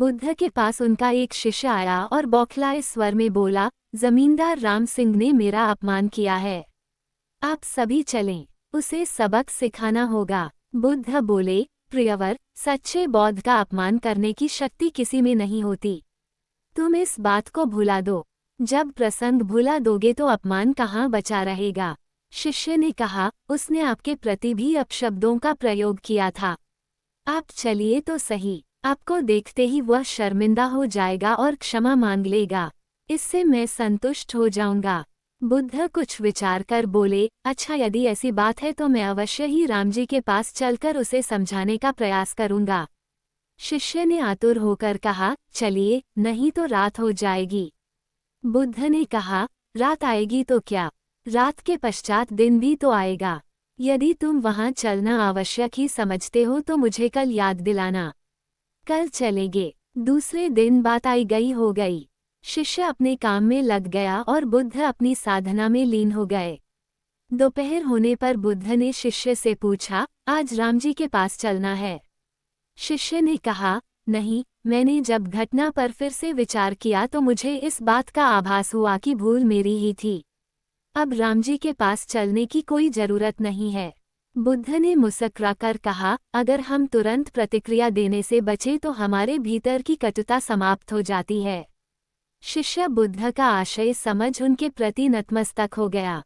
बुद्ध के पास उनका एक शिष्य आया और बौखलाए स्वर में बोला, जमींदार राम सिंह ने मेरा अपमान किया है। आप सभी चलें, उसे सबक सिखाना होगा। बुद्ध बोले, प्रियवर, सच्चे बौद्ध का अपमान करने की शक्ति किसी में नहीं होती। तुम इस बात को भुला दो। जब प्रसंग भुला दोगे तो अपमान कहाँ बचा रहेगा। शिष्य ने कहा, उसने आपके प्रति भी अपशब्दों का प्रयोग किया था। आप चलिए तो सही, आपको देखते ही वह शर्मिंदा हो जाएगा और क्षमा मांग लेगा। इससे मैं संतुष्ट हो जाऊंगा। बुद्ध कुछ विचार कर बोले, अच्छा यदि ऐसी बात है तो मैं अवश्य ही राम जी के पास चलकर उसे समझाने का प्रयास करूंगा। शिष्य ने आतुर होकर कहा, चलिए, नहीं तो रात हो जाएगी। बुद्ध ने कहा, रात आएगी तो क्या, रात के पश्चात दिन भी तो आएगा। यदि तुम वहां चलना आवश्यक ही समझते हो तो मुझे कल याद दिलाना। कल चलेंगे। दूसरे दिन बात आई गई हो गई। शिष्य अपने काम में लग गया और बुद्ध अपनी साधना में लीन हो गए। दोपहर होने पर बुद्ध ने शिष्य से पूछा, आज राम जी के पास चलना है? शिष्य ने कहा, नहीं, मैंने जब घटना पर फिर से विचार किया तो मुझे इस बात का आभास हुआ कि भूल मेरी ही थी। अब राम जी के पास चलने की कोई जरूरत नहीं है। बुद्ध ने मुस्कुराकर कहा, अगर हम तुरंत प्रतिक्रिया देने से बचे तो हमारे भीतर की कटुता समाप्त हो जाती है। शिष्य बुद्ध का आशय समझ उनके प्रति नतमस्तक हो गया।